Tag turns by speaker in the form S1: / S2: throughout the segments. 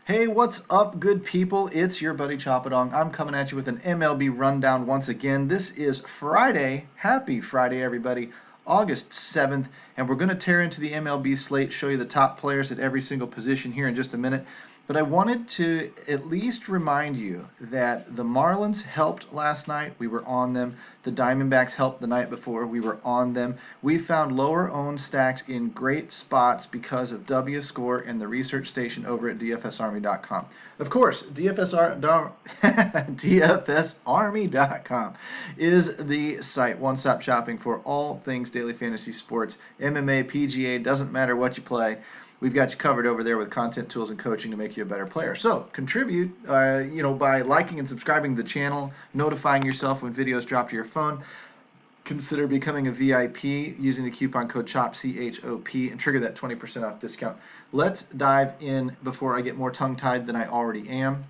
S1: Hey, what's up, good people? It's your buddy Choppodong. I'm coming at you with an MLB rundown once again. This is Friday. Happy Friday, everybody. August 7th, and we're going to tear into the MLB slate, show you the top players at every single position here in just a minute. But I wanted to at least remind you that the Marlins helped last night. We were on them. The Diamondbacks helped the night before. We were on them. We found lower owned stacks in great spots because of W Score and the research station over at DFSArmy.com. Of course, DFSArmy.com is the site, one-stop shopping for all things daily fantasy sports, MMA, PGA, doesn't matter what you play. We've got you covered over there with content, tools, and coaching to make you a better player. So contribute, by liking and subscribing to the channel, notifying yourself when videos drop to your phone. Consider becoming a VIP using the coupon code CHOP, C-H-O-P, and trigger that 20% off discount. Let's dive in before I get more tongue-tied than I already am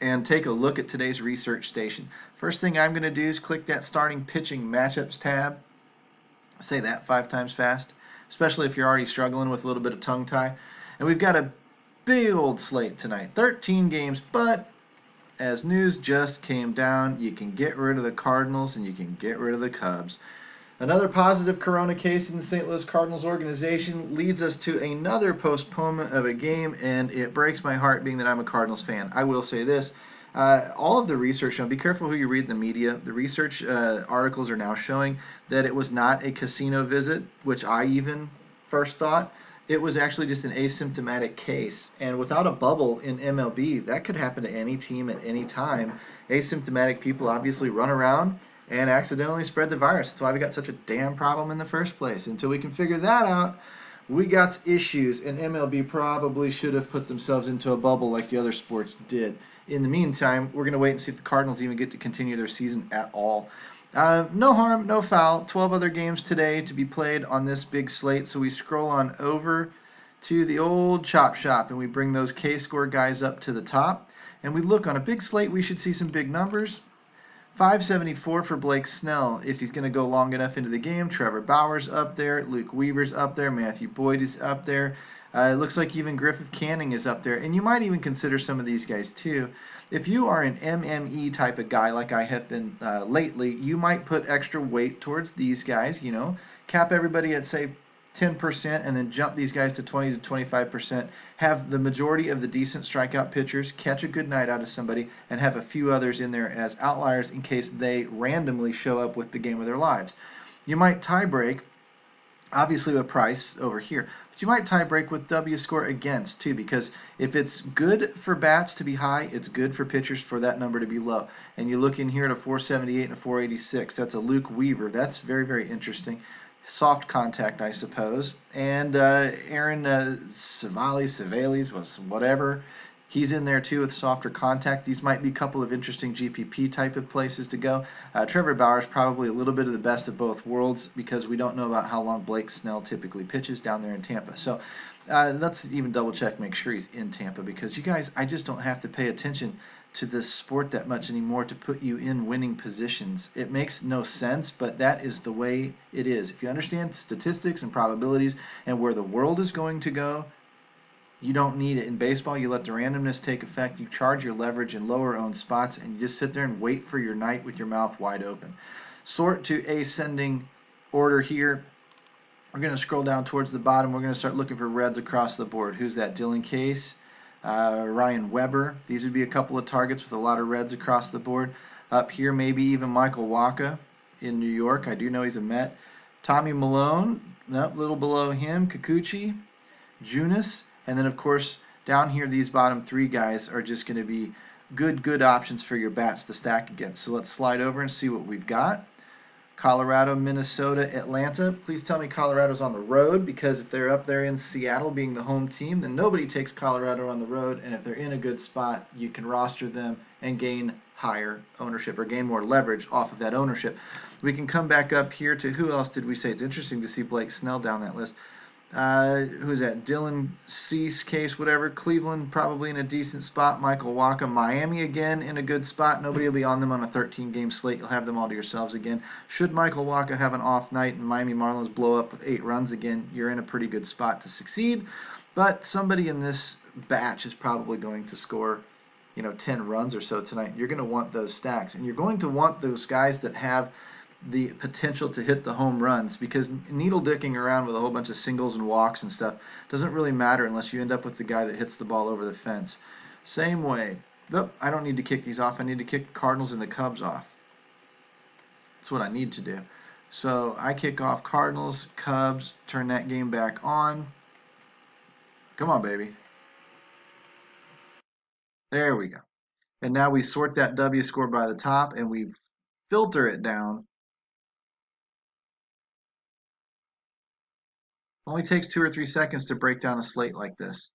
S1: and take a look at today's research station. First thing I'm going to do is click that starting pitching matchups tab. Say that 5 times fast, especially if you're already struggling with a little bit of tongue tie. And we've got a big old slate tonight, 13 games, but as news just came down, you can get rid of the Cardinals and you can get rid of the Cubs. Another positive corona case in the St. Louis Cardinals organization leads us to another postponement of a game, and it breaks my heart being that I'm a Cardinals fan. I will say this. All of the research shown, be careful who you read in the media. The research articles are now showing that it was not a casino visit, which I even first thought. It was actually just an asymptomatic case. And without a bubble in MLB, that could happen to any team at any time. Asymptomatic people obviously run around and accidentally spread the virus. That's why we got such a damn problem in the first place. Until we can figure that out, we got issues, and MLB probably should have put themselves into a bubble like the other sports did. In the meantime, we're going to wait and see if the Cardinals even get to continue their season at all. No harm, no foul. 12 other games today to be played on this big slate. So we scroll on over to the old chop shop and we bring those K-score guys up to the top. And we look on a big slate, we should see some big numbers. 574 for Blake Snell if he's going to go long enough into the game. Trevor Bauer's up there. Luke Weaver's up there. Matthew Boyd is up there. It looks like even Griffith Canning is up there. And you might even consider some of these guys too. If you are an MME type of guy like I have been lately, you might put extra weight towards these guys, cap everybody at, say, 10% and then jump these guys to 20 to 25%, have the majority of the decent strikeout pitchers, catch a good night out of somebody, and have a few others in there as outliers in case they randomly show up with the game of their lives. You might tie break, obviously with Price over here, but you might tie break with W score against too, because if it's good for bats to be high, it's good for pitchers for that number to be low. And you look in here at a 478 and a 486. That's a Luke Weaver. That's very, very interesting. Soft contact, I suppose. And Aaron Savales, whatever. He's in there too with softer contact. These might be a couple of interesting GPP type of places to go. Trevor Bauer's probably a little bit of the best of both worlds because we don't know about how long Blake Snell typically pitches down there in Tampa. So let's even double check, make sure he's in Tampa, because you guys, I just don't have to pay attention to this sport that much anymore to put you in winning positions. It makes no sense, but that is the way it is. If you understand statistics and probabilities and where the world is going to go, you don't need it. In baseball, you let the randomness take effect. You charge your leverage in lower owned spots, and you just sit there and wait for your night with your mouth wide open. Sort to ascending order here. We're going to scroll down towards the bottom. We're going to start looking for reds across the board. Who's that? Dylan Case, Ryan Weber. These would be a couple of targets with a lot of reds across the board. Up here, maybe even Michael Wacha in New York. I do know he's a Met. Tommy Malone, a little below him. Kikuchi, Junis. And then, of course, down here, these bottom three guys are just going to be good options for your bats to stack against. So let's slide over and see what we've got. Colorado, Minnesota, Atlanta. Please tell me Colorado's on the road, because if they're up there in Seattle being the home team, then nobody takes Colorado on the road. And if they're in a good spot, you can roster them and gain higher ownership or gain more leverage off of that ownership. We can come back up here to who else did we say? It's interesting to see Blake Snell down that list. Who's that? Dylan Cease, Case, whatever. Cleveland probably in a decent spot. Michael Wacha. Miami again in a good spot. Nobody will be on them on a 13-game slate. You'll have them all to yourselves again. Should Michael Wacha have an off night and Miami Marlins blow up with 8 runs again, you're in a pretty good spot to succeed. But somebody in this batch is probably going to score, 10 runs or so tonight. You're going to want those stacks, and you're going to want those guys that have the potential to hit the home runs, because needle dicking around with a whole bunch of singles and walks and stuff doesn't really matter unless you end up with the guy that hits the ball over the fence. Same way. Nope, I don't need to kick these off. I need to kick the Cardinals and the Cubs off. That's what I need to do. So I kick off Cardinals, Cubs, turn that game back on. Come on, baby. There we go. And now we sort that W score by the top and we filter it down. It only takes 2 or 3 seconds to break down a slate like this.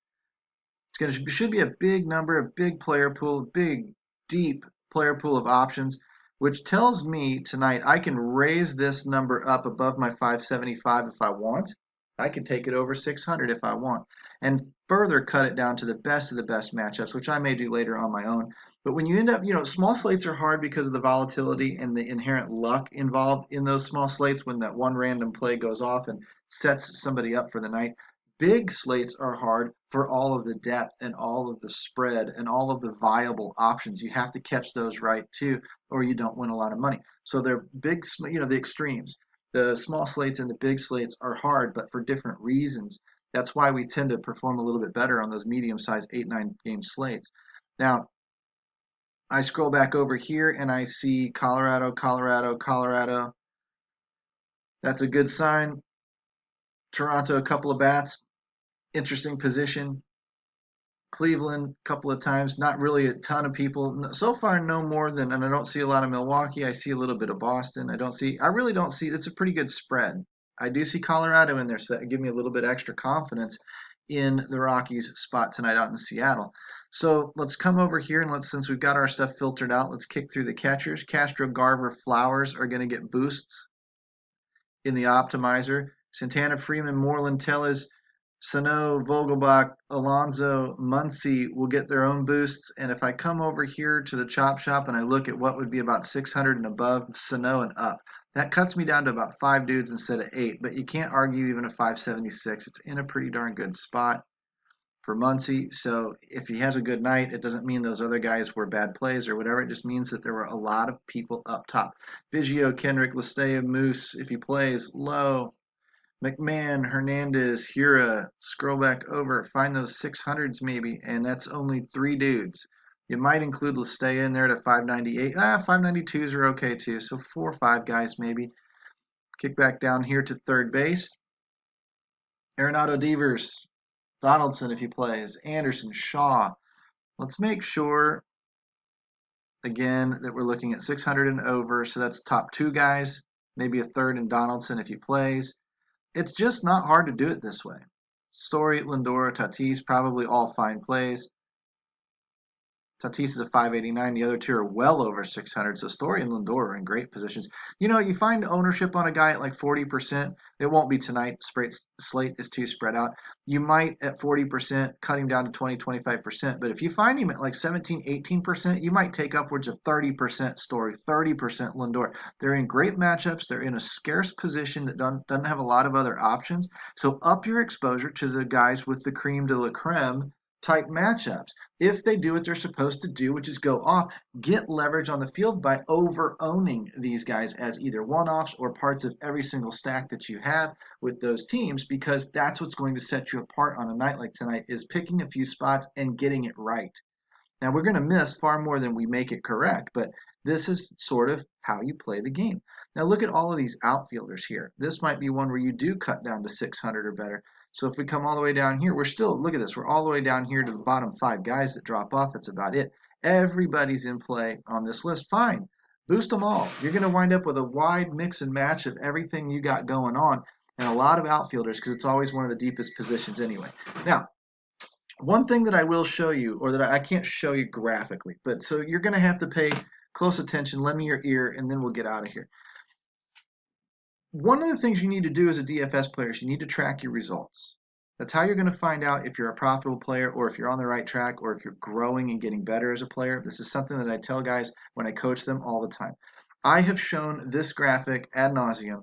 S1: Should be a big number, a big player pool, a big, deep player pool of options, which tells me tonight I can raise this number up above my 575 if I want. I can take it over 600 if I want, and further cut it down to the best of the best matchups, which I may do later on my own. But when you end up, small slates are hard because of the volatility and the inherent luck involved in those small slates when that one random play goes off and sets somebody up for the night. Big slates are hard for all of the depth and all of the spread and all of the viable options. You have to catch those right too, or you don't win a lot of money. So they're big, the extremes. The small slates and the big slates are hard, but for different reasons. That's why we tend to perform a little bit better on those medium-sized 8-9 game slates. Now, I scroll back over here and I see Colorado, Colorado, Colorado. That's a good sign. Toronto, a couple of bats. Interesting position. Cleveland a couple of times, not really a ton of people. So far, no more than, and I don't see a lot of Milwaukee. I see a little bit of Boston. I really don't see, it's a pretty good spread. I do see Colorado in there, so that give me a little bit extra confidence in the Rockies spot tonight out in Seattle. So let's come over here and since we've got our stuff filtered out, let's kick through the catchers. Castro, Garver, Flowers are going to get boosts in the optimizer. Santana, Freeman, Moreland, Tellez, Sano, Vogelbach, Alonso, Muncy will get their own boosts. And if I come over here to the chop shop and I look at what would be about 600 and above, Sano and up, that cuts me down to about 5 dudes instead of 8. But you can't argue even a 576. It's in a pretty darn good spot for Muncy. So if he has a good night, it doesn't mean those other guys were bad plays or whatever. It just means that there were a lot of people up top. Biggio, Kendrick, Lastea, Moose, if he plays low. McMahon, Hernandez, Hura, scroll back over, find those 600s maybe, and that's only 3 dudes. You might include Lastea in there to 598. 592s are okay too, so 4 or 5 guys maybe. Kick back down here to third base. Arenado, Devers, Donaldson if he plays, Anderson, Shaw. Let's make sure, again, that we're looking at 600 and over, so that's top 2 guys, maybe a third in Donaldson if he plays. It's just not hard to do it this way. Story, Lindor, Tatis, probably all fine plays. Tatis is a 589. The other two are well over 600. So Story and Lindor are in great positions. You find ownership on a guy at like 40%. It won't be tonight. Slate is too spread out. You might at 40% cut him down to 20, 25%. But if you find him at like 17, 18%, you might take upwards of 30% Story, 30% Lindor. They're in great matchups. They're in a scarce position that doesn't have a lot of other options. So up your exposure to the guys with the creme de la creme type matchups. If they do what they're supposed to do, which is go off, get leverage on the field by over owning these guys as either one-offs or parts of every single stack that you have with those teams, because that's what's going to set you apart on a night like tonight, is picking a few spots and getting it right. Now, we're going to miss far more than we make it correct, but this is sort of how you play the game. Now, look at all of these outfielders here. This might be one where you do cut down to 600 or better. So if we come all the way down here, look at this, we're all the way down here to the bottom 5 guys that drop off. That's about it. Everybody's in play on this list. Fine. Boost them all. You're going to wind up with a wide mix and match of everything you got going on and a lot of outfielders, because it's always one of the deepest positions anyway. Now, one thing that I will show you, or that I can't show you graphically, but so you're going to have to pay close attention, lend me your ear, and then we'll get out of here. One of the things you need to do as a DFS player is you need to track your results. That's how you're going to find out if you're a profitable player, or if you're on the right track, or if you're growing and getting better as a player. This is something that I tell guys when I coach them all the time. I have shown this graphic ad nauseum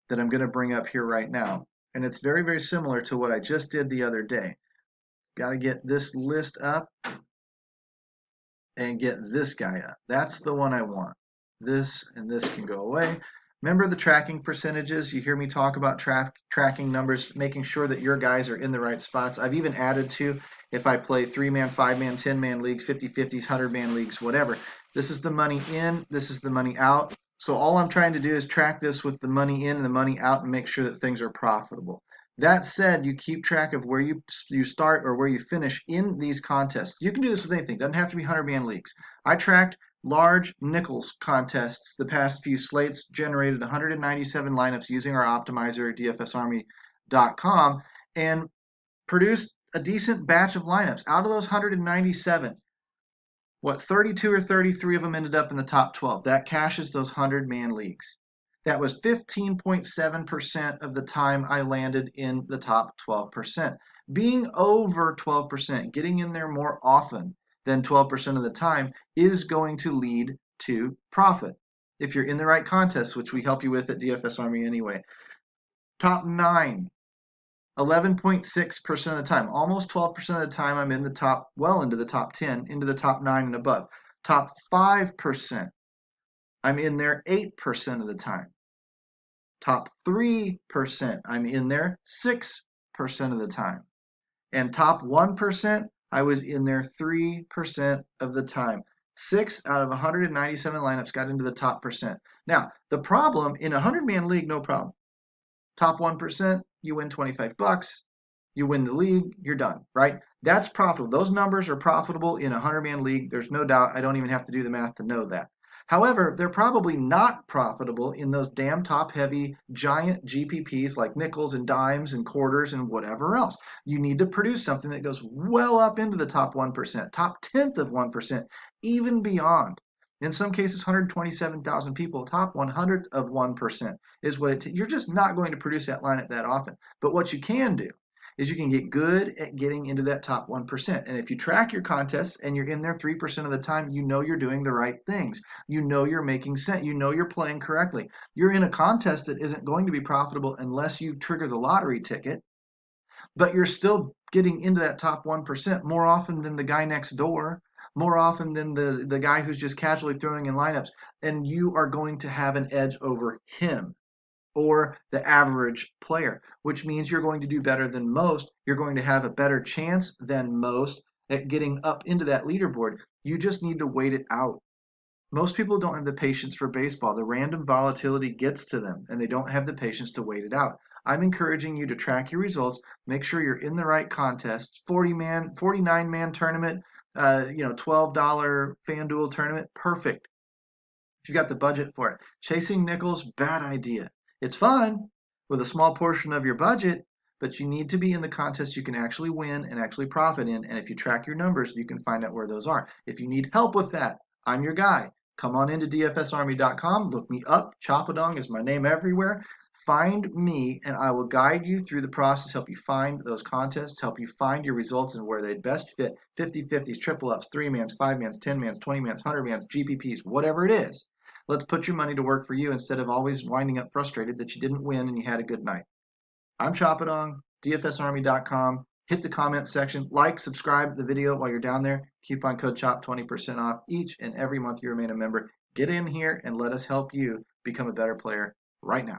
S1: that I'm going to bring up here right now, and it's very, very similar to what I just did the other day. Got to get this list up and get this guy up. That's the one I want. This and this can go away. Remember the tracking percentages? You hear me talk about tracking numbers, making sure that your guys are in the right spots. I've even added to, if I play 3-man, 5-man, 10-man leagues, 50-50s, 100-man leagues, whatever. This is the money in, this is the money out. So all I'm trying to do is track this with the money in and the money out and make sure that things are profitable. That said, you keep track of where you start or where you finish in these contests. You can do this with anything. It doesn't have to be 100-man leagues. I tracked large nickels contests the past few slates, generated 197 lineups using our optimizer, dfsarmy.com, and produced a decent batch of lineups. Out of those 197, 32 or 33 of them ended up in the top 12. That cashes those 100-man leagues. That was 15.7% of the time I landed in the top 12%. Being over 12%, getting in there more often than 12% of the time, is going to lead to profit. If you're in the right contests, which we help you with at DFS Army anyway. Top 9, 11.6% of the time, almost 12% of the time, I'm in the top, well into the top 10, into the top 9 and above. Top 5%, I'm in there 8% of the time. Top 3%, I'm in there 6% of the time. And top 1%, I was in there 3% of the time. 6 out of 197 lineups got into the top percent. Now, the problem in a 100-man league, no problem. Top 1%, you win $25. You win the league, you're done, right? That's profitable. Those numbers are profitable in a 100-man league. There's no doubt. I don't even have to do the math to know that. However, they're probably not profitable in those damn top-heavy giant GPPs like nickels and dimes and quarters and whatever else. You need to produce something that goes well up into the top 1%, top 10th of 1%, even beyond. In some cases, 127,000 people, top 100th of 1% is what you're just not going to produce that lineup that often. But what you can do is you can get good at getting into that top 1%. And if you track your contests and you're in there 3% of the time, you know you're doing the right things. You know you're making sense. You know you're playing correctly. You're in a contest that isn't going to be profitable unless you trigger the lottery ticket, but you're still getting into that top 1% more often than the guy next door, more often than the guy who's just casually throwing in lineups, and you are going to have an edge over him or the average player, which means you're going to do better than most. You're going to have a better chance than most at getting up into that leaderboard. You just need to wait it out. Most people don't have the patience for baseball. The random volatility gets to them, and they don't have the patience to wait it out. I'm encouraging you to track your results. Make sure you're in the right contests. 40-man, 49-man tournament, $12 Fanduel tournament, perfect. If you got the budget for it. Chasing nickels, bad idea. It's fun with a small portion of your budget, but you need to be in the contest you can actually win and actually profit in. And if you track your numbers, you can find out where those are. If you need help with that, I'm your guy. Come on into dfsarmy.com, look me up. Choppodong is my name everywhere. Find me, and I will guide you through the process, help you find those contests, help you find your results and where they'd best fit. 50-50s, triple ups, 3-mans, 5-mans, 10-mans, 20-mans, 100-mans, GPPs, whatever it is. Let's put your money to work for you instead of always winding up frustrated that you didn't win and you had a good night. I'm Choppodong, dfsarmy.com. Hit the comment section, like, subscribe to the video while you're down there. Coupon code CHOP 20% off each and every month you remain a member. Get in here and let us help you become a better player right now.